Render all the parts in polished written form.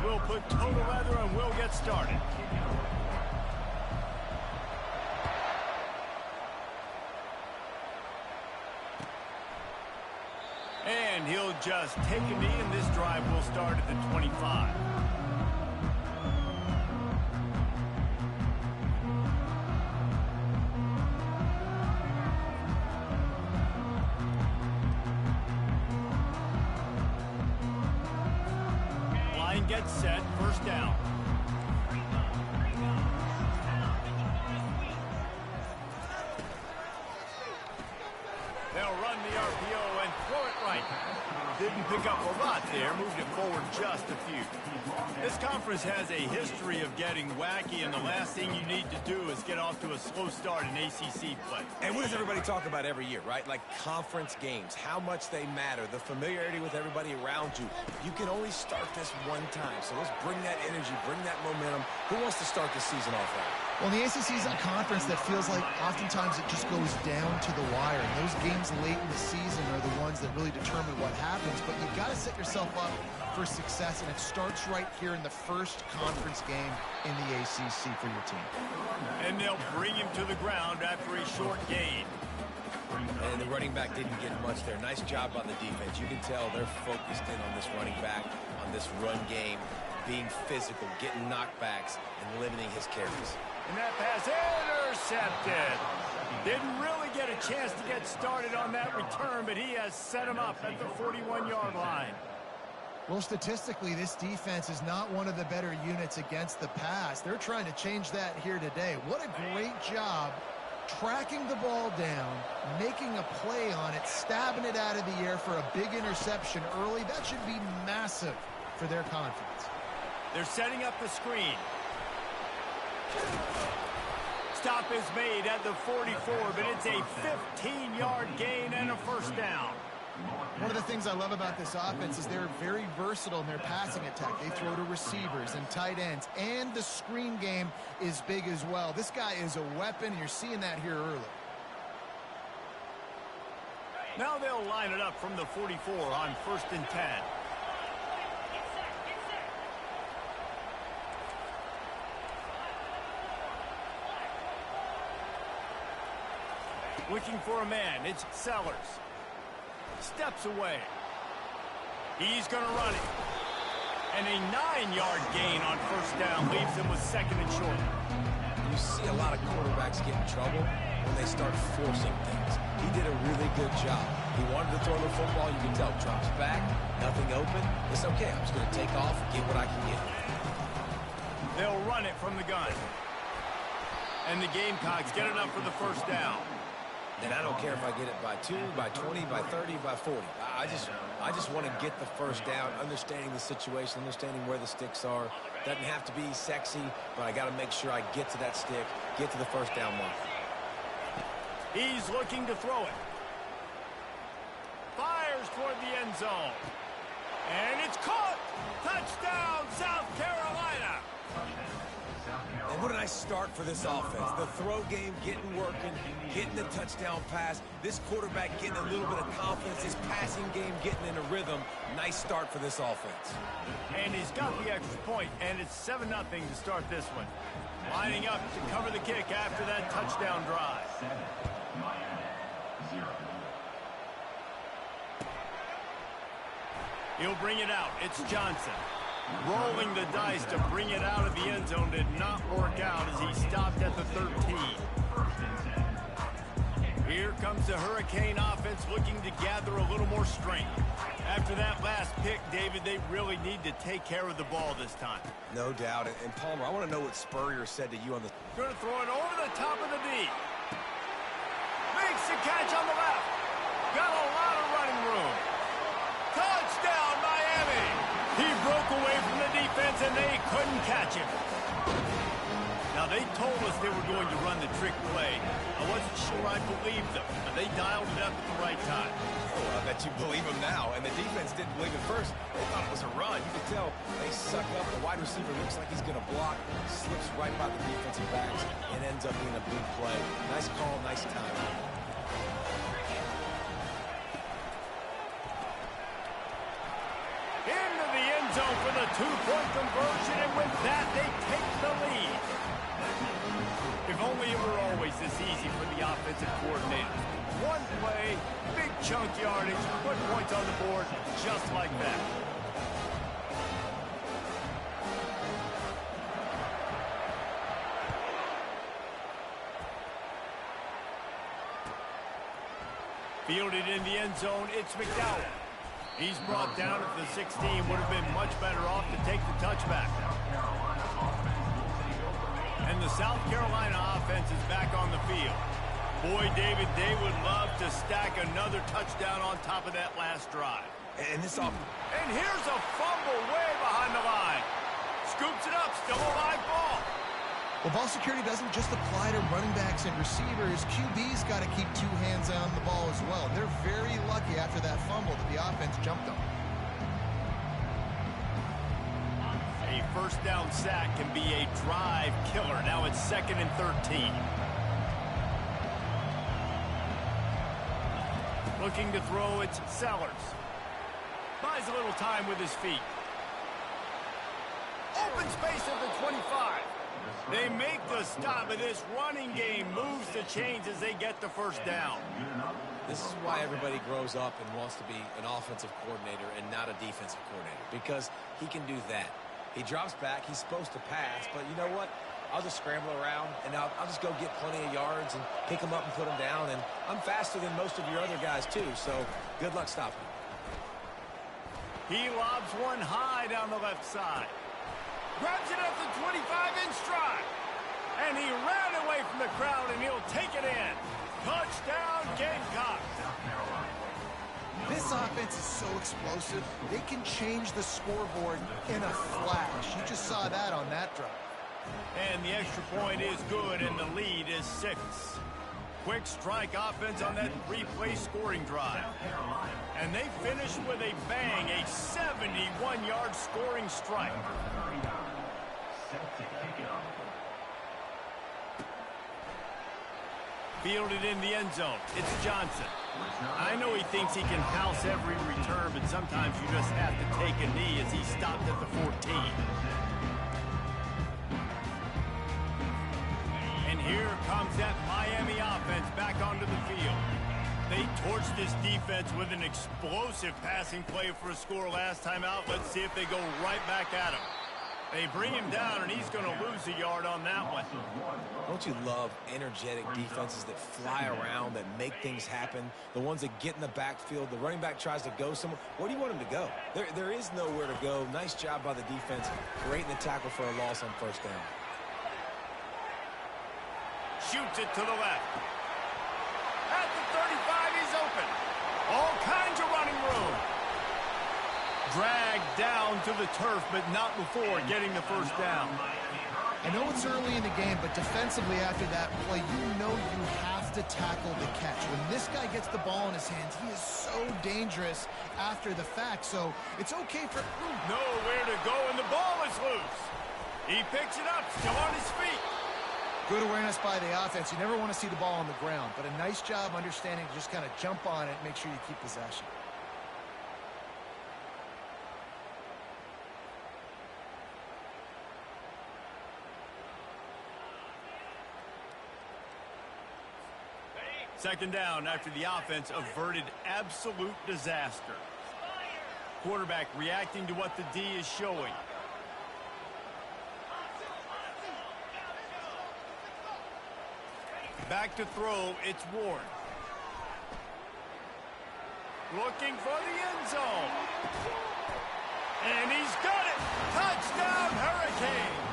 we'll put total leather and we'll get started. And he'll just take a knee, and this drive will start at the 25. Line gets set, first down. They'll run the RPO and throw it right. Didn't pick up a lot there, moved it forward just a few. This conference has a history of getting wacky, and the last thing you need to do is get off to a slow start in ACC play. And what does everybody talk about every year, right? Like conference games, how much they matter, the familiarity with everybody around you. You can only start this one time, so let's bring that energy, bring that momentum. Who wants to start the season off right? Well, the ACC is a conference that feels like oftentimes it just goes down to the wire. And those games late in the season are the ones that really determine what happens. But you've got to set yourself up for success, and it starts right here in the first conference game in the ACC for your team. And they'll bring him to the ground after a short gain. And the running back didn't get much there. Nice job on the defense. You can tell they're focused in on this running back, on this run game, being physical, getting knockbacks, and limiting his carries. And that pass intercepted. Didn't really get a chance to get started on that return, but he has set him up at the 41-yard line. Well, statistically, this defense is not one of the better units against the pass. They're trying to change that here today. What a great job tracking the ball down, making a play on it, stabbing it out of the air for a big interception early. That should be massive for their confidence. They're setting up the screen. Stop is made at the 44, but it's a 15-yard gain and a first down. One of the things I love about this offense is they're very versatile in their passing attack. They throw to receivers and tight ends, and the screen game is big as well. This guy is a weapon, and you're seeing that here early. Now they'll line it up from the 44 on 1st and 10. Looking for a man, it's Sellers. Steps away. He's going to run it. And a 9-yard gain on first down leaves him with 2nd and short. You see a lot of quarterbacks get in trouble when they start forcing things. He did a really good job. He wanted to throw the football. You can tell. Drops back, nothing open. It's okay. I'm just going to take off and get what I can get. They'll run it from the gun. And the Gamecocks get enough for the first down. And I don't care if I get it by 2, by 20, by 30, by 40. I just want to get the first down, understanding the situation, understanding where the sticks are. Doesn't have to be sexy, but I got to make sure I get to that stick, get to the first down mark. He's looking to throw it. Fires toward the end zone. And it's caught! Touchdown, South Carolina! And what a nice start for this offense. The throw game getting working, getting the touchdown pass. This quarterback getting a little bit of confidence. His passing game getting in a rhythm. Nice start for this offense. And he's got the extra point, and it's 7-0 to start this one. Lining up to cover the kick after that touchdown drive. He'll bring it out. It's Johnson. Rolling the dice to bring it out of the end zone did not work out as he stopped at the 13. Here comes the Hurricane offense looking to gather a little more strength. After that last pick, David, they really need to take care of the ball this time. No doubt. And Palmer, I want to know what Spurrier said to you on the... Going to throw it over the top of the D. Makes the catch on the left. Got a lot of running room. Touchdown, Miami! He broke away from the defense, and they couldn't catch him. Now, they told us they were going to run the trick play. I wasn't sure I believed them, but they dialed it up at the right time. Oh, I bet you believe him now. And the defense didn't believe it first. They thought it was a run. You could tell they suck up. The wide receiver looks like he's going to block. Slips right by the defensive backs and ends up being a big play. Nice call, nice time. Into the end zone for the two-point conversion, and with that, they take the lead. If only it were always this easy for the offensive coordinator. One play, big chunk yardage, put points on the board just like that. Fielded in the end zone, it's McDowell. He's brought down at the 16, would have been much better off to take the touchback. And the South Carolina offense is back on the field. Boy, David, they would love to stack another touchdown on top of that last drive. And And here's a fumble way behind the line. Scoops it up, still a live ball. Well, ball security doesn't just apply to running backs and receivers. QB's got to keep two hands on the ball as well. They're very lucky after that fumble that the offense jumped on. A first down sack can be a drive killer. Now it's 2nd and 13. Looking to throw, it's Sellers. Buys a little time with his feet. Open space at the 25. They make the stop, but this running game moves the chains as they get the first down. this is why everybody grows up and wants to be an offensive coordinator and not a defensive coordinator, because he can do that. He drops back. He's supposed to pass, but you know what? I'll just scramble around, and I'll just go get plenty of yards and pick them up and put them down, and I'm faster than most of your other guys, too, so good luck stopping him. He lobs one high down the left side. Grabs it up the 25 in stride. And he ran away from the crowd, and he'll take it in. Touchdown, Gamecocks. This offense is so explosive, they can change the scoreboard in a flash. You just saw that on that drive. And the extra point is good, and the lead is 6. Quick strike offense on that three-play scoring drive. And they finish with a bang, a 71-yard scoring strike. Fielded in the end zone. It's Johnson. I know he thinks he can house every return, but sometimes you just have to take a knee as he stopped at the 14. And here comes that Miami offense back onto the field. They torched this defense with an explosive passing play for a score last time out. Let's see if they go right back at him. They bring him down, and he's going to lose a yard on that one. Don't you love energetic defenses that fly around, that make things happen? The ones that get in the backfield, the running back tries to go somewhere. Where do you want him to go? There is nowhere to go. Nice job by the defense, creating the tackle for a loss on first down. Shoots it to the left. At the 35, he's open. All kinds of running room. Dragged down to the turf, but not before getting the first down. I know it's early in the game, but defensively after that play, you know you have to tackle the catch. When this guy gets the ball in his hands, he is so dangerous after the fact, so it's okay for... Nowhere to go, and the ball is loose. He picks it up, still on his feet. Good awareness by the offense. You never want to see the ball on the ground, but a nice job understanding to just kind of jump on it and make sure you keep possession. Second down after the offense averted absolute disaster. Quarterback reacting to what the D is showing. Back to throw, it's Ward. Looking for the end zone. And he's got it! Touchdown, Hurricane!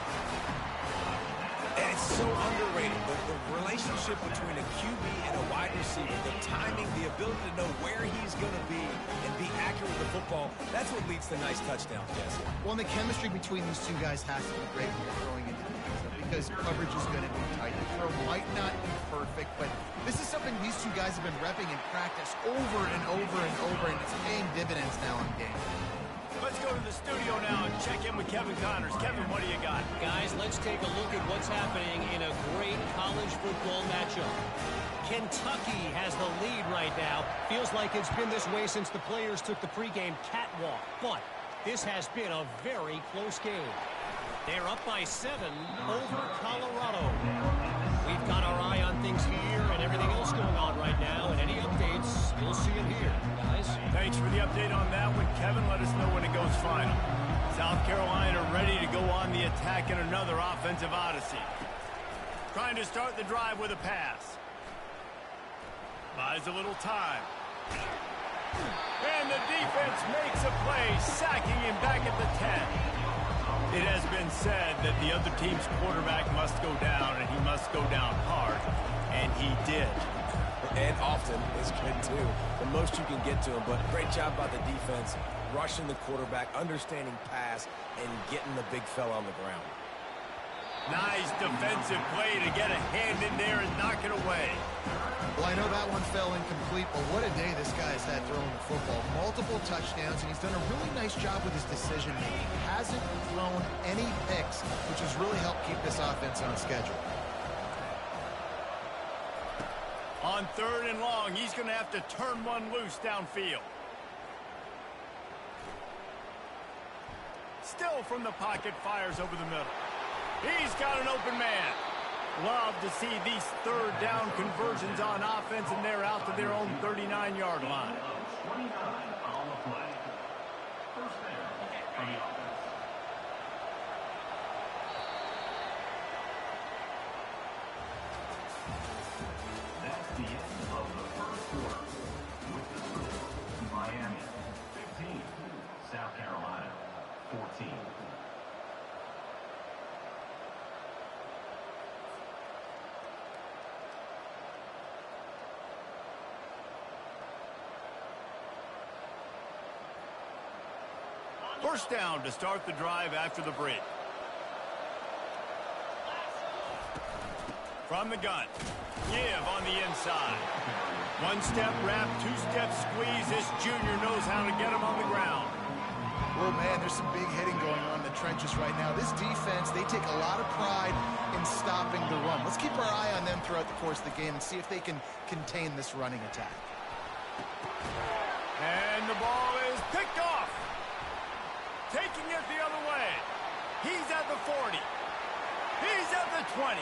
And it's so underrated, the relationship between a QB and a wide receiver, the timing, the ability to know where he's going to be and be accurate with the football, that's what leads to nice touchdowns, Jesse. Well, and the chemistry between these two guys has to be great when you're throwing into the end zone because coverage is going to be tight. The throw might not be perfect, but this is something these two guys have been repping in practice over and over and over, and it's paying dividends now in game. Let's go to the studio now and check in with Kevin Connors. Kevin, what do you got? Guys, let's take a look at what's happening in a great college football matchup. Kentucky has the lead right now. Feels like it's been this way since the players took the pregame catwalk. But This has been a very close game. They're up by 7 over Colorado. We've got our eye on things here and everything else going on right now, and any updates, you'll see them here, guys. Thanks for the update on that one, Kevin. Let us know when it goes final. South Carolina ready to go on the attack in another offensive odyssey. Trying to start the drive with a pass. Buys a little time. And the defense makes a play, sacking him back at the 10. It has been said that the other team's quarterback must go down, and he must go down hard. And he did. And often is good, too. The most you can get to him, but great job by the defense, rushing the quarterback, understanding pass, and getting the big fella on the ground. Nice defensive play to get a hand in there and knock it away. Well, I know that one fell incomplete, but what a day this guy's had throwing the football. Multiple touchdowns, and he's done a really nice job with his decision-making. Hasn't thrown any picks, which has really helped keep this offense on schedule. On 3rd and long, he's going to have to turn one loose downfield. Still from the pocket, fires over the middle. He's got an open man. Love to see these 3rd down conversions on offense, and they're out to their own 39-yard line. That's the end of the first quarter. With the score, Miami 15, South Carolina 14. First down to start the drive after the break. From the gun. Give on the inside. One-step wrap, two-step squeeze. This junior knows how to get him on the ground. Well, man, there's some big hitting going on in the trenches right now. This defense, they take a lot of pride in stopping the run. Let's keep our eye on them throughout the course of the game and see if they can contain this running attack. And the ball is picked off. Taking it the other way. He's at the 40. He's at the 20.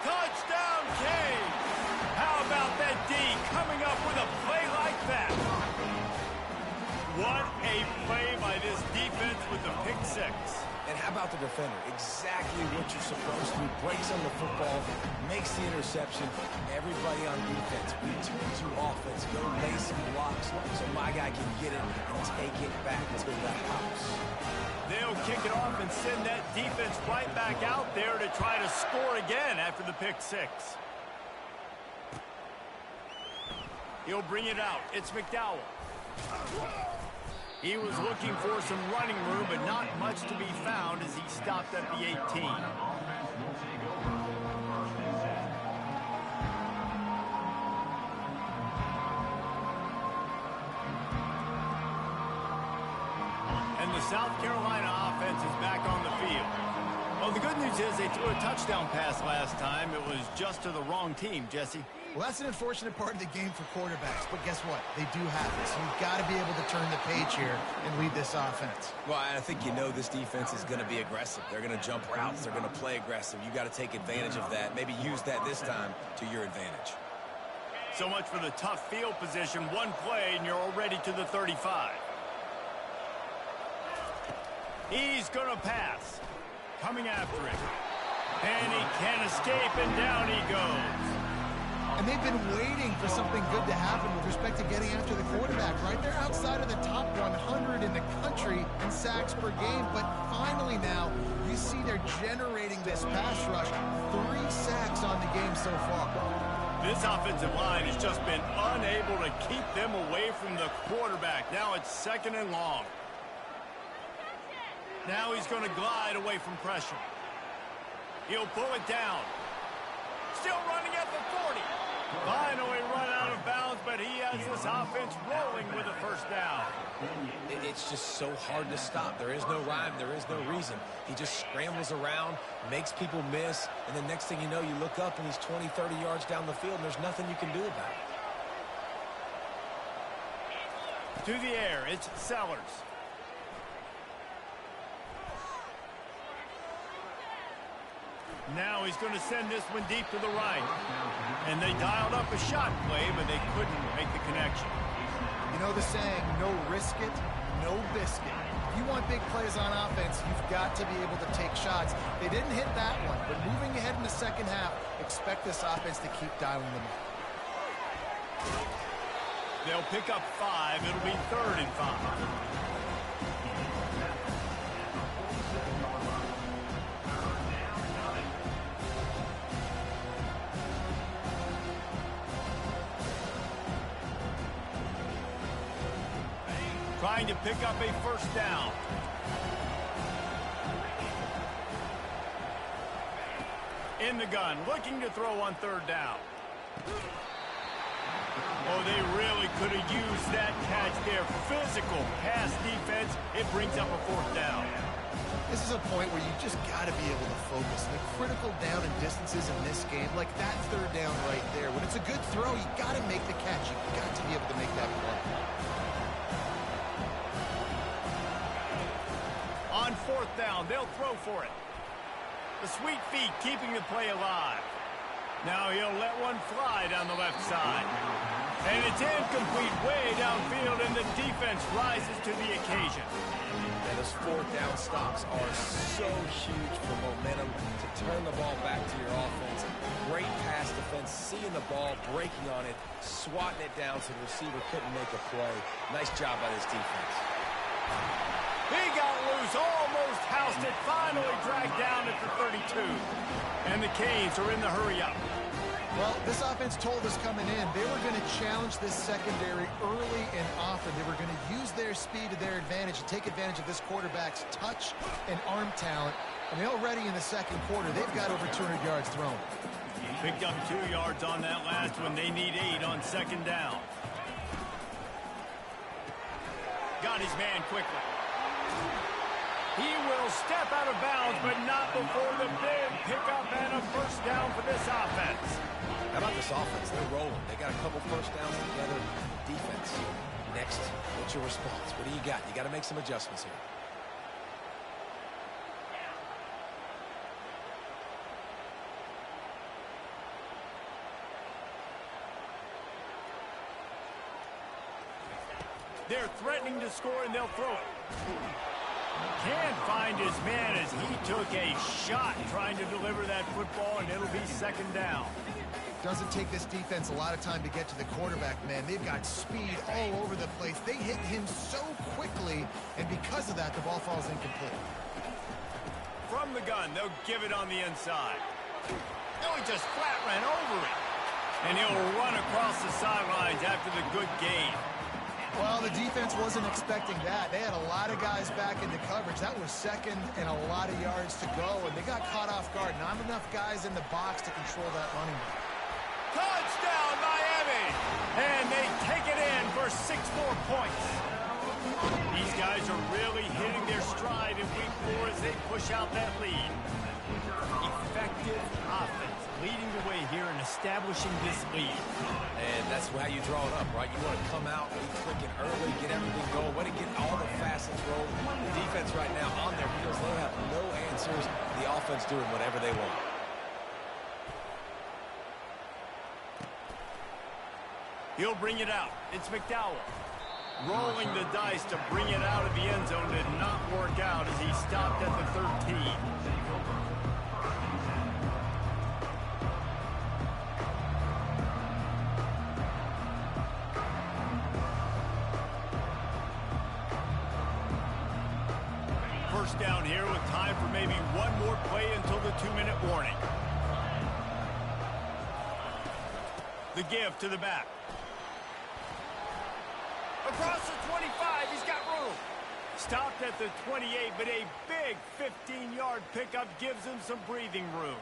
Touchdown, Cade. How about that D coming up with a play like that? What a play by this defense with the pick 6. And how about the defender? Exactly what you're supposed to do. Breaks on the football, makes the interception. Everybody on defense, we turn to offense. Go lay some blocks so my guy can get it and take it back to the house. They'll kick it off and send that defense right back out there to try to score again after the pick 6. He'll bring it out. It's McDowell. He was looking for some running room, but not much to be found as he stopped at the 18. And the South Carolina offense is back on the field. Well, the good news is they threw a touchdown pass last time. It was just to the wrong team, Jesse. Well, that's an unfortunate part of the game for quarterbacks, but guess what? They do have this. You've got to be able to turn the page here and lead this offense. Well, I think you know this defense is going to be aggressive. They're going to jump routes. They're going to play aggressive. You got to take advantage of that. Maybe use that this time to your advantage. So much for the tough field position. One play, and you're already to the 35. He's going to pass. Coming after him. And he can't escape, and down he goes. And they've been waiting for something good to happen with respect to getting after the quarterback, right? They're outside of the top 100 in the country in sacks per game, but finally now you see they're generating this pass rush. 3 sacks on the game so far. This offensive line has just been unable to keep them away from the quarterback. Now it's 2nd and long. Now he's going to glide away from pressure. He'll pull it down. Still running at the 40. Finally run out of bounds, but he has this offense rolling with a first down. It's just so hard to stop. There is no rhyme. There is no reason. He just scrambles around, makes people miss, and the next thing you know, you look up and he's 20, 30 yards down the field, and there's nothing you can do about it. To the air, it's Sellers. Now he's going to send this one deep to the right. And they dialed up a shot play, but they couldn't make the connection. You know the saying, no risk it, no biscuit. If you want big plays on offense, you've got to be able to take shots. They didn't hit that one, but moving ahead in the second half, expect this offense to keep dialing them up. They'll pick up 5. It'll be 3rd and 5. Trying to pick up a first down. In the gun, looking to throw on 3rd down. Oh, they really could have used that catch there. Physical pass defense. It brings up a 4th down. This is a point where you just got to be able to focus. The critical down and distances in this game, like that 3rd down right there. When it's a good throw, you got to make the catch. You got to be able to make that play. On 4th down, they'll throw for it. The sweet feet keeping the play alive. Now he'll let one fly down the left side. And it's incomplete way downfield, and the defense rises to the occasion. And those 4th down stops are so huge for momentum to turn the ball back to your offense. Great pass defense, seeing the ball, breaking on it, swatting it down so the receiver couldn't make a play. Nice job by this defense. He got loose, almost housed it, finally dragged down at the 32. And the Canes are in the hurry-up. Well, this offense told us coming in they were going to challenge this secondary early and often. They were going to use their speed to their advantage and take advantage of this quarterback's touch and arm talent. And already in the second quarter, they've got over 200 yards thrown. Picked up 2 yards on that last one. They need 8 on 2nd down. Got his man quickly. He will step out of bounds, but not before the big pickup and a first down for this offense. How about this offense? They're rolling. They got a couple first downs together. Defense. Next, what's your response? What do you got? You got to make some adjustments here. They're threatening to score, and they'll throw it. Can't find his man as he took a shot trying to deliver that football, and it'll be 2nd down. Doesn't take this defense a lot of time to get to the quarterback, man. They've got speed all over the place. They hit him so quickly, and because of that, the ball falls incomplete. From the gun, they'll give it on the inside. Oh, he just flat ran over it. And he'll run across the sidelines after the good gain. Well, the defense wasn't expecting that. They had a lot of guys back into coverage. That was 2nd and a lot of yards to go, and they got caught off guard. Not enough guys in the box to control that running back. Touchdown, Miami! And they take it in for 6 more points. These guys are really hitting their stride in week 4 as they push out that lead. Effective offense leading the way here and establishing this lead. And that's how you draw it up, right? You want to come out, be clicking early, get everything going, want to get all the facets rolling. The defense right now on their heels, they have no answers. The offense doing whatever they want. He'll bring it out. It's McDowell. Rolling the dice to bring it out of the end zone did not work out as he stopped at the 13. First down here with time for maybe one more play until the 2-minute warning. The give to the back. Across the 25, he's got room. Stopped at the 28, but a big 15-yard pickup gives him some breathing room.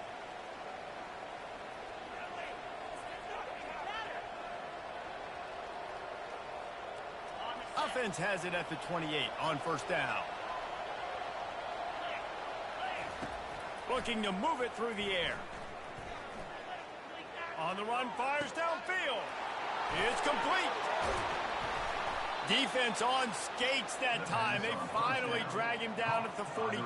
Offense has it at the 28 on first down. Looking to move it through the air. On the run, fires downfield. It's complete. Defense on skates that time. They finally drag him down at the 42.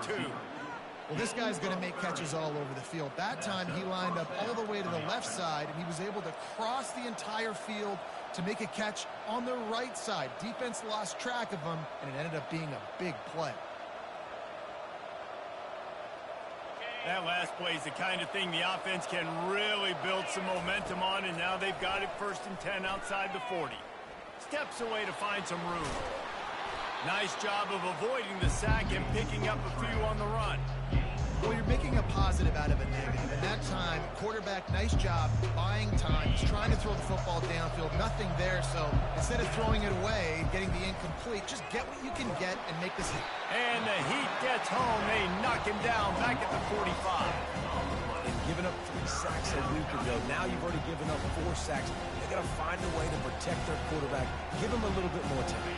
Well, this guy's going to make catches all over the field. That time he lined up all the way to the left side, and he was able to cross the entire field to make a catch on the right side. Defense lost track of him, and it ended up being a big play. That last play is the kind of thing the offense can really build some momentum on, and now they've got it 1st and 10 outside the 40. Steps away to find some room. Nice job of avoiding the sack and picking up a few on the run. Well, you're making a positive out of a negative, and that time, quarterback, nice job buying time. He's trying to throw the football downfield, nothing there, so instead of throwing it away and getting the incomplete, just get what you can get and make this hit. And the Heat gets home. They knock him down back at the 45. And giving up 3 sacks a week ago, now you've already given up 4 sacks. They got to find a way to protect their quarterback. Give him a little bit more time.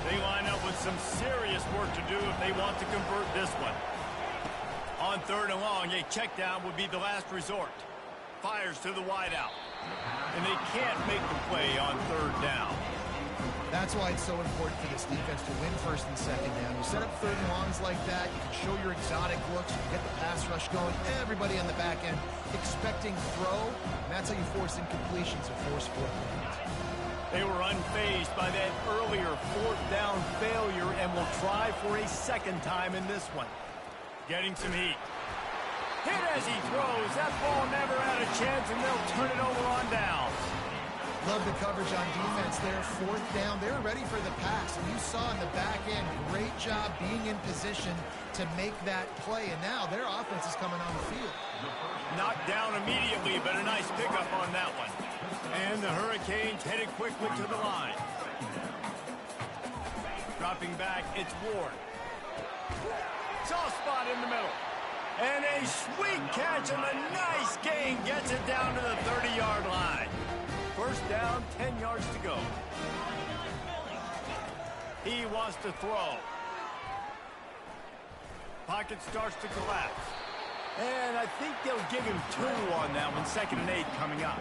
They line up with some serious work to do if they want to convert this one. On 3rd and long, a check down would be the last resort. Fires to the wideout. And they can't make the play on 3rd down. That's why it's so important for this defense to win 1st and 2nd down. You set up 3rd and longs like that, you can show your exotic looks, you can get the pass rush going, everybody on the back end expecting throw, and that's how you force incompletions or force 4th downs. They were unfazed by that earlier 4th down failure and will try for a 2nd time in this one. Getting some heat. Hit as he throws. That ball never had a chance, and they'll turn it over on downs. Love the coverage on defense there. 4th down. They're ready for the pass. And you saw in the back end, great job being in position to make that play. And now their offense is coming on the field. Knocked down immediately, but a nice pickup on that one. And the Hurricanes headed quickly to the line. Dropping back, it's Ward. Soft spot in the middle. And a sweet catch and a nice gain gets it down to the 30-yard line. 1st down, 10 yards to go. He wants to throw. Pocket starts to collapse. And I think they'll give him 2 on that one. 2nd and 8 coming up.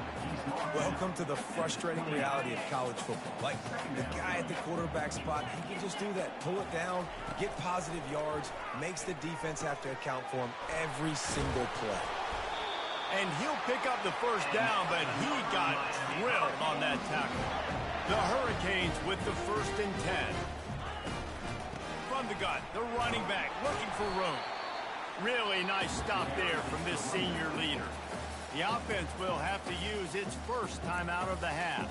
Welcome to the frustrating reality of college football. Like, the guy at the quarterback spot, he can just do that. Pull it down, get positive yards, makes the defense have to account for him every single play. And he'll pick up the 1st down, but he got drilled on that tackle. The Hurricanes with the 1st and 10. From the gun, the running back looking for room. Really nice stop there from this senior leader. The offense will have to use its 1st timeout of the half.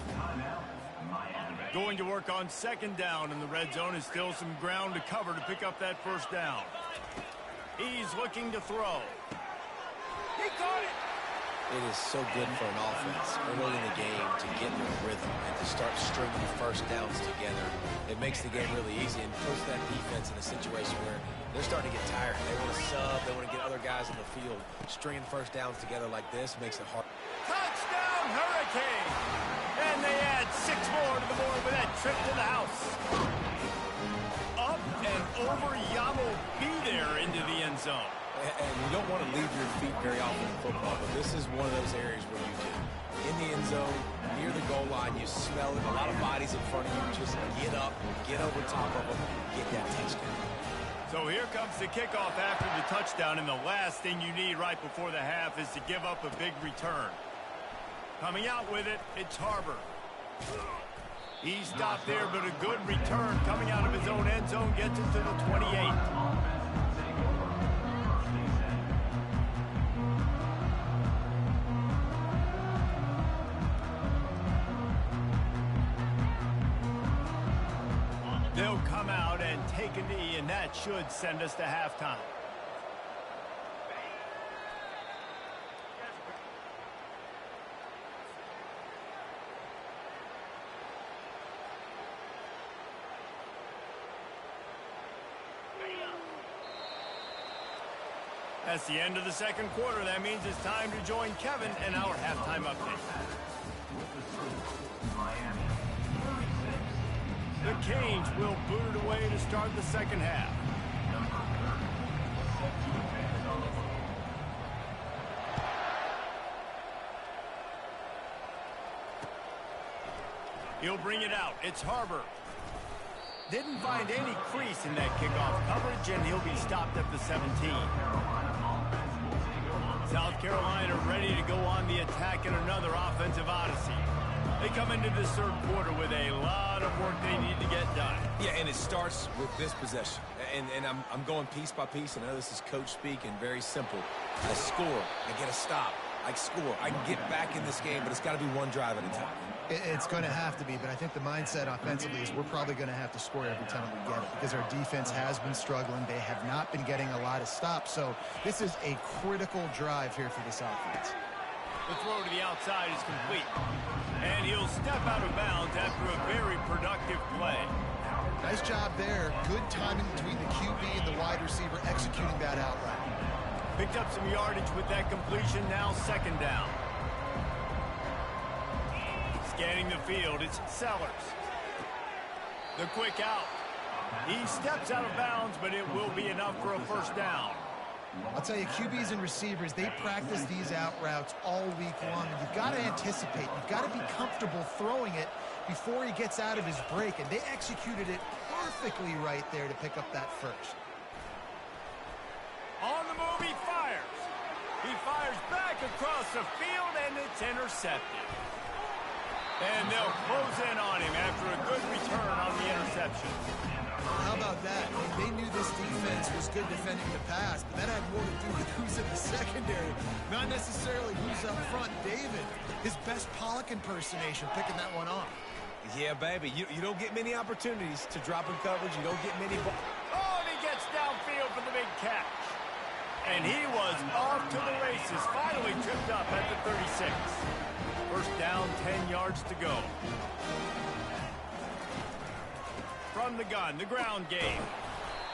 Going to work on 2nd down in the red zone, and still some ground to cover to pick up that 1st down. He's looking to throw. He caught it. It is so good for an offense early in the game to get their rhythm and to start stringing 1st downs together. It makes the game really easy and puts that defense in a situation where they're starting to get tired. They want to sub. They want to get other guys on the field. Stringing 1st downs together like this makes it hard. Touchdown, Hurricane! And they add 6 more to the board with that trip to the house. Up and over, Yamo be there into the end zone. And you don't want to leave your feet very often in football, but this is one of those areas where you do. In the end zone, near the goal line, you smell it. A lot of bodies in front of you. Just get up, get over top of them, get that touchdown. So here comes the kickoff after the touchdown, and the last thing you need right before the half is to give up a big return. Coming out with it, it's Harbor. He stopped there, but a good return coming out of his own end zone gets it to the 28. They'll come out and take a knee, and that should send us to halftime. That's the end of the 2nd quarter. That means it's time to join Kevin in our halftime update. The Canes will boot it away to start the 2nd half. He'll bring it out. It's Harbor. Didn't find any crease in that kickoff coverage, and he'll be stopped at the 17. South Carolina ready to go on the attack in another offensive odyssey. They come into this third quarter with a lot of work they need to get done. Yeah, and it starts with this possession. And I'm going piece by piece, and I know this is coach speak and very simple. I score, I get a stop, I score. I can get back in this game, but it's got to be one drive at a time. It's going to have to be, but I think the mindset offensively is we're probably going to have to score every time we get it because our defense has been struggling. They have not been getting a lot of stops, so this is a critical drive here for this offense. The throw to the outside is complete, and he'll step out of bounds after a very productive play. Nice job there. Good timing between the QB and the wide receiver executing that out route. Picked up some yardage with that completion, now second down. Scanning the field, it's Sellers. The quick out. He steps out of bounds, but it will be enough for a first down. I'll tell you, QBs and receivers, they practice these out routes all week long, and you've got to anticipate. You've got to be comfortable throwing it before he gets out of his break, and they executed it perfectly right there to pick up that first. On the move, he fires. He fires back across the field, and it's intercepted. And they'll close in on him after a good return on the interception. How about that? They knew this defense was good defending the pass, but that had more to do with who's in the secondary, not necessarily who's up front. David, his best Pollock impersonation, picking that one off. Yeah, baby, you don't get many opportunities to drop in coverage. You don't get many balls. Oh, and he gets downfield for the big catch. And he was off to the races, finally tripped up at the 36. First down, 10 yards to go. From the gun, the ground game.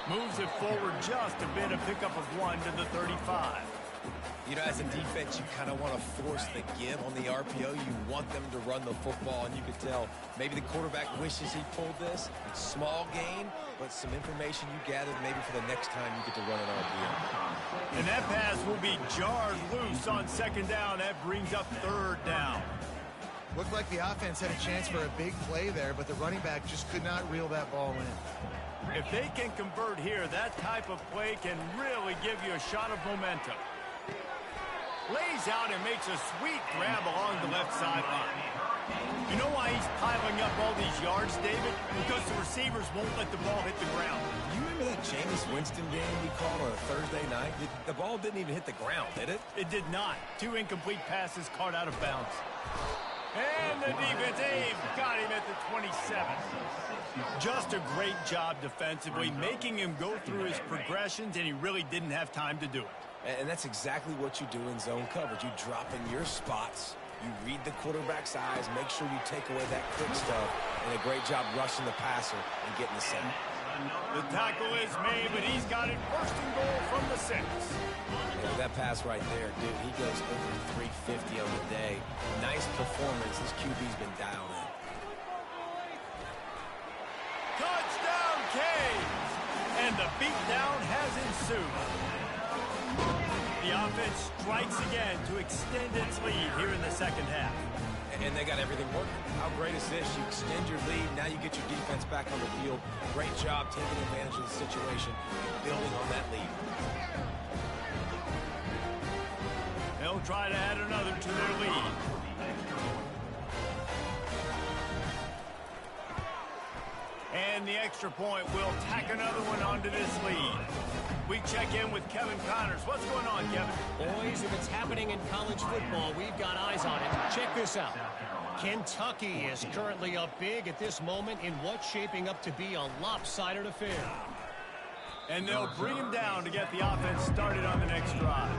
Moves it forward just a bit, a pickup of 1 to the 35. You know, as a defense, you kind of want to force the give on the RPO. You want them to run the football, and you could tell maybe the quarterback wishes he pulled this. Small gain, but some information you gathered maybe for the next time you get to run an RPO. And that pass will be jarred loose on second down. That brings up third down. Looked like the offense had a chance for a big play there, but the running back just could not reel that ball in. If they can convert here, that type of play can really give you a shot of momentum. Lays out and makes a sweet grab along the left sideline. You know why he's piling up all these yards, David? Because the receivers won't let the ball hit the ground. You remember that Jameis Winston game we called on a Thursday night? The ball didn't even hit the ground, did it? It did not. 2 incomplete passes caught out of bounds. And the defense, got him at the 27. Just a great job defensively, making him go through his progressions, and he really didn't have time to do it. And that's exactly what you do in zone coverage. You drop in your spots, you read the quarterback's eyes, make sure you take away that quick stuff, and a great job rushing the passer and getting the sack. The tackle is made, but he's got it first and goal from the 6. Yeah, that pass right there, dude, he goes over 350 on the day. Nice performance. His QB's been dialed in. Touchdown, Canes! And the beatdown has ensued. The offense strikes again to extend its lead here in the second half. And they got everything working. How great is this? You extend your lead, now you get your defense back on the field. Great job taking advantage of the situation and building on that lead. They'll try to add another to their lead. And the extra point will tack another one onto this lead. We check in with Kevin Connors. What's going on, Kevin? Boys, if it's happening in college football, we've got eyes on it. Check this out. Kentucky is currently up big at this moment in what's shaping up to be a lopsided affair. And they'll bring him down to get the offense started on the next drive.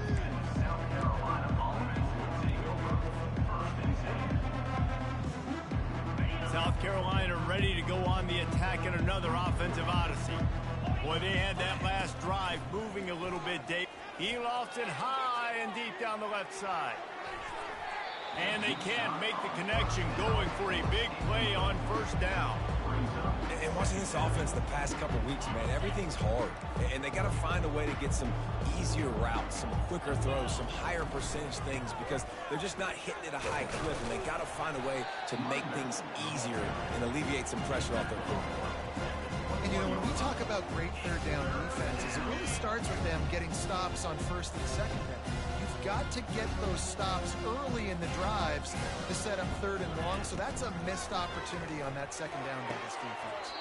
South Carolina ready to go on the attack in another offensive odyssey. Boy, they had that last drive moving a little bit, Dave. He lost it high and deep down the left side. And they can't make the connection, going for a big play on first down. And watching this offense the past couple weeks, man, everything's hard. And they got to find a way to get some easier routes, some quicker throws, some higher percentage things, because they're just not hitting at a high clip, and they got to find a way to make things easier and alleviate some pressure off their quarterback. And, you know, when we talk about great third down defenses, it really starts with them getting stops on first and second down. You've got to get those stops early in the drives to set up third and long, so that's a missed opportunity on that second down by this defense.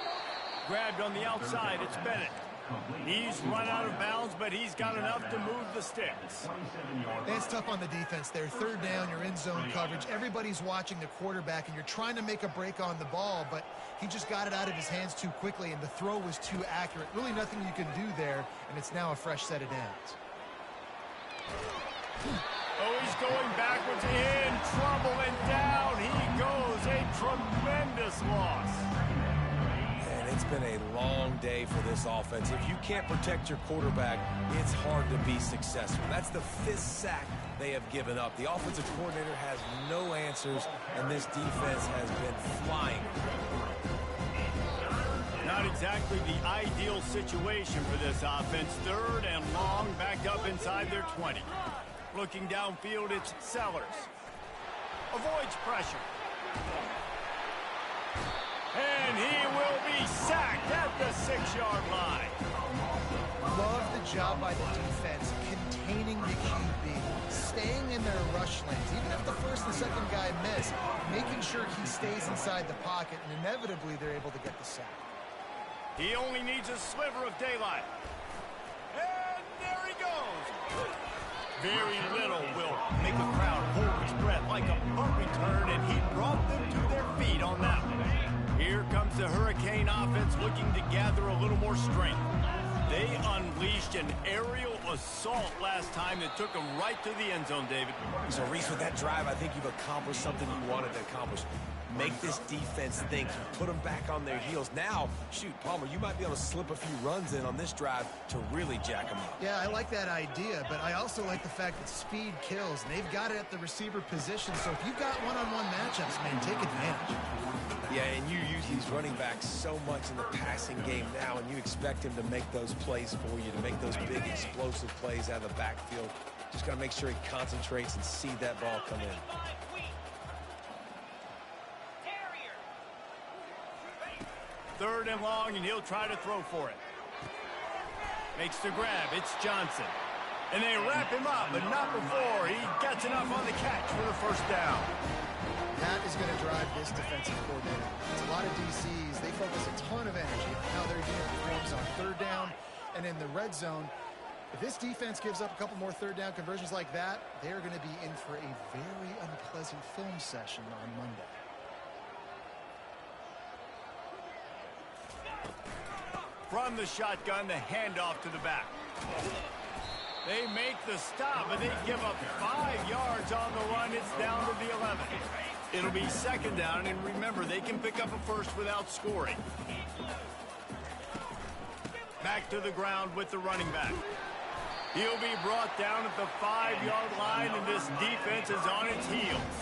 Grabbed on the outside, it's Bennett. He's run out of bounds, but he's got enough to move the sticks. It's tough on the defense there. Third down, you're in zone coverage. Everybody's watching the quarterback, and you're trying to make a break on the ball, but he just got it out of his hands too quickly, and the throw was too accurate. Really nothing you can do there, and it's now a fresh set of downs. Oh, he's going backwards, in trouble, and down he goes. A tremendous loss. It's been a long day for this offense. If you can't protect your quarterback, it's hard to be successful. That's the 5th sack they have given up. The offensive coordinator has no answers, and this defense has been flying. Not exactly the ideal situation for this offense. Third and long, backed up inside their 20. Looking downfield, it's Sellers. Avoids pressure. And he will be sacked at the 6-yard line. Love the job by the defense containing the QB, staying in their rush lanes. Even if the first and second guy miss, making sure he stays inside the pocket, and inevitably they're able to get the sack. He only needs a sliver of daylight. And there he goes. Very little will make a crowd hold its breath like a punt return, and he brought them to their feet on that one. Here comes the Hurricane offense looking to gather a little more strength. They unleashed an aerial assault last time that took them right to the end zone, David. So, Reese, with that drive, I think you've accomplished something you wanted to accomplish. Make this defense think. Put them back on their heels. Now, shoot, Palmer, you might be able to slip a few runs in on this drive to really jack them up. Yeah, I like that idea, but I also like the fact that speed kills, and they've got it at the receiver position. So if you've got one-on-one matchups, man, take advantage. Yeah, and you use these running backs so much in the passing game now, and you expect him to make those plays for you, to make those big explosive plays out of the backfield. Just got to make sure he concentrates and see that ball come in. Third and long, and he'll try to throw for it. Makes the grab. It's Johnson. And they wrap him up, but not before he gets enough on the catch for the first down. That is going to drive this defensive coordinator. It's a lot of DCs. They focus a ton of energy on how their unit performs on third down and in the red zone. If this defense gives up a couple more third down conversions like that, they're going to be in for a very unpleasant film session on Monday. From the shotgun, the handoff to the back. They make the stop, but they give up 5 yards on the run. It's down to the 11. It'll be second down, and remember, they can pick up a first without scoring. Back to the ground with the running back. He'll be brought down at the 5-yard line, and this defense is on its heels.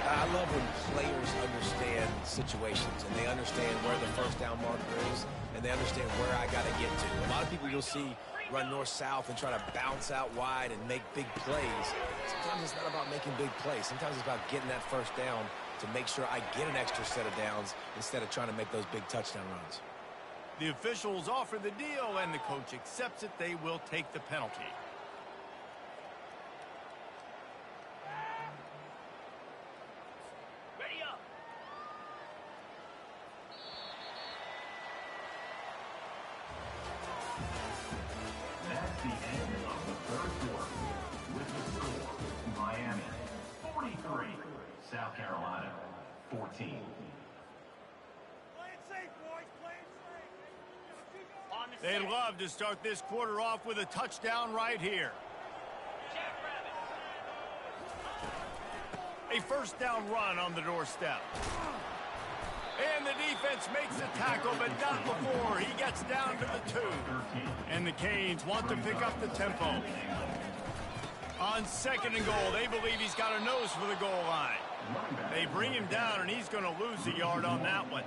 I love when players understand situations, and they understand where the first down marker is, and they understand where I got to get to. A lot of people you'll see run north-south and try to bounce out wide and make big plays. Sometimes it's not about making big plays. Sometimes it's about getting that first down to make sure I get an extra set of downs instead of trying to make those big touchdown runs. The officials offer the deal, and the coach accepts it. They will take the penalty. Ready up. That's the end of the third quarter. With the score, Miami 43, South Carolina 14. They'd love to start this quarter off with a touchdown right here. A first down run on the doorstep. And the defense makes the tackle, but not before he gets down to the 2. And the Canes want to pick up the tempo. On second and goal, they believe he's got a nose for the goal line. They bring him down, and he's going to lose a yard on that one.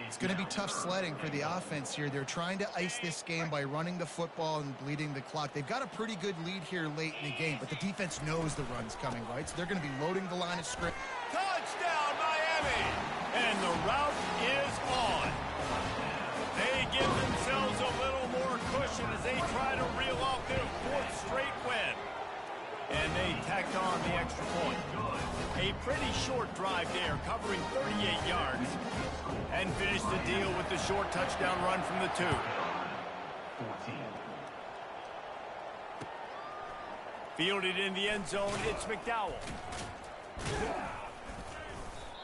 It's going to be tough sledding for the offense here. They're trying to ice this game by running the football and bleeding the clock. They've got a pretty good lead here late in the game, but the defense knows the run's coming, right? So they're going to be loading the line of scrimmage. Touchdown, Miami! And the route is on. They pretty short drive there, covering 38 yards. And finished the deal with the short touchdown run from the 2. 14. Fielded in the end zone, it's McDowell.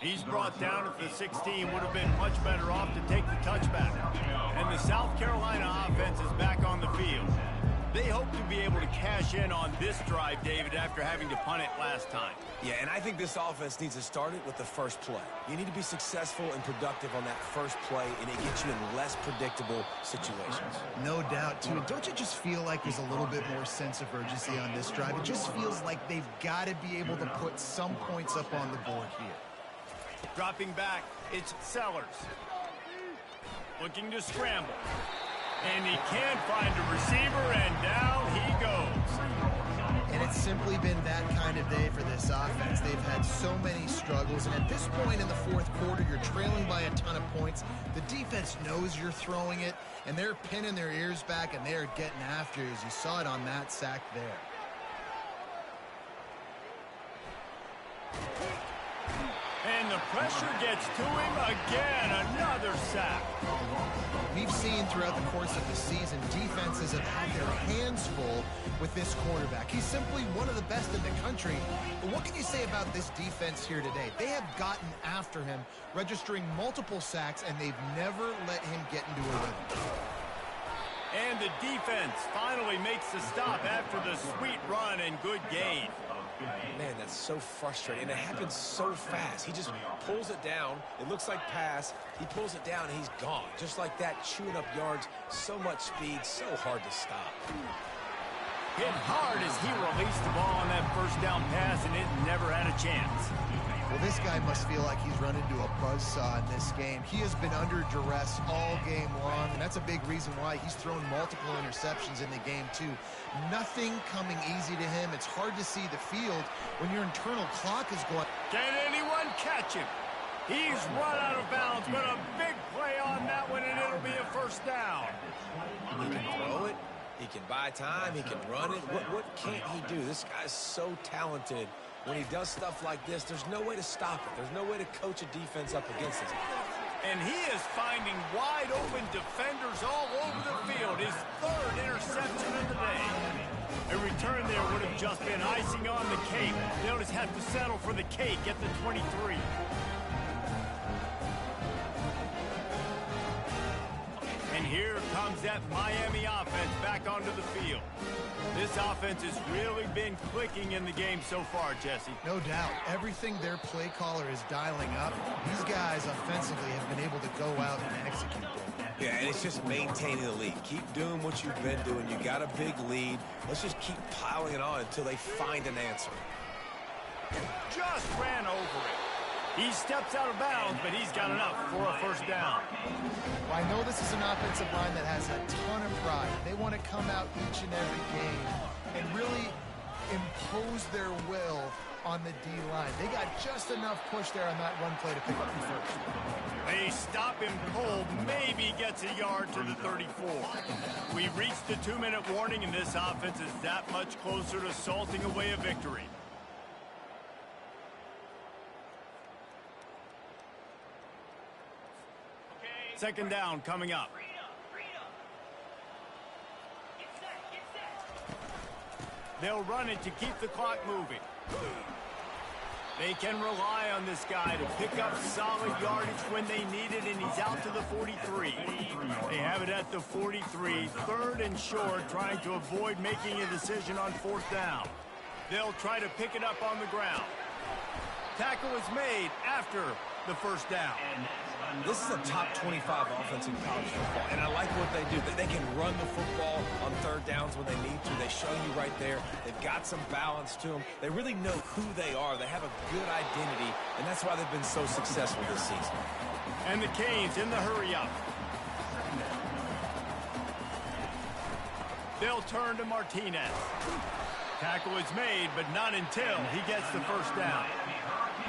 He's brought down at the 16, would have been much better off to take the touchback. And the South Carolina offense is back on the field. They hope to be able to cash in on this drive, David, after having to punt it last time. Yeah, and I think this offense needs to start it with the first play. You need to be successful and productive on that first play, and it gets you in less predictable situations. No doubt, too. Don't you just feel like there's a little bit more sense of urgency on this drive? It just feels like they've got to be able to put some points up on the board here. Dropping back, it's Sellers. Looking to scramble. And he can't find a receiver, and down he goes. And it's simply been that kind of day for this offense. They've had so many struggles, and at this point in the fourth quarter, you're trailing by a ton of points. The defense knows you're throwing it, and they're pinning their ears back, and they're getting after you, as you saw it on that sack there. And the pressure gets to him again. Another sack. We've seen throughout the course of the season, defenses have had their hands full with this quarterback. He's simply one of the best in the country. But what can you say about this defense here today? They have gotten after him, registering multiple sacks, and they've never let him get into a rhythm. And the defense finally makes the stop after the sweet run and good gain. Man, that's so frustrating, and it happens so fast. He just pulls it down. It looks like pass. He pulls it down, and he's gone. Just like that, chewing up yards. So much speed, so hard to stop. Hit hard as he released the ball on that first down pass, and it never had a chance. Well, this guy must feel like he's run into a buzzsaw in this game. He has been under duress all game long, and that's a big reason why he's thrown multiple interceptions in the game, too. Nothing coming easy to him. It's hard to see the field when your internal clock is going. Can anyone catch him? He's run out of bounds, but a big play on that one, and it'll be a first down. He can throw it. He can buy time. He can run it. What can't he do? This guy's so talented. When he does stuff like this, there's no way to stop it. There's no way to coach a defense up against it. And he is finding wide open defenders all over the field. His third interception of the day. A return there would have just been icing on the cake. They'll just have to settle for the cake at the 23. And here comes that Miami offense back onto the field. This offense has really been clicking in the game so far, Jesse. No doubt. Everything their play caller is dialing up, these guys offensively have been able to go out and execute them. Yeah, and it's just maintaining the lead. Keep doing what you've been doing. You got a big lead. Let's just keep piling it on until they find an answer. Just ran over it. He steps out of bounds, but he's got enough for a first down. Well, I know this is an offensive line that has a ton of pride. They want to come out each and every game and really impose their will on the D-line. They got just enough push there on that run play to pick up the first. They stop him cold, maybe gets a yard to the 34. We've reached the 2-minute warning, and this offense is that much closer to salting away a victory. Second down coming up. They'll run it to keep the clock moving. They can rely on this guy to pick up solid yardage when they need it, and he's out to the 43. They have it at the 43, third and short, trying to avoid making a decision on fourth down. They'll try to pick it up on the ground. Tackle is made after the first down. This is a top 25 offense in college football, and I like what they do. They can run the football on third downs when they need to. They show you right there. They've got some balance to them. They really know who they are. They have a good identity, and that's why they've been so successful this season. And the Canes in the hurry-up. They'll turn to Martinez. Tackle is made, but not until he gets the first down.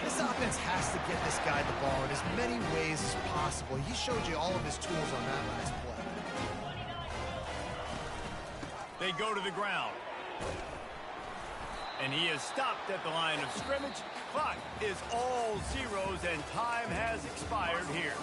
This offense has to get this guy the ball in as many ways as possible. He showed you all of his tools on that last play. They go to the ground. And he is stopped at the line of scrimmage. Clock is all zeros, and time has expired here.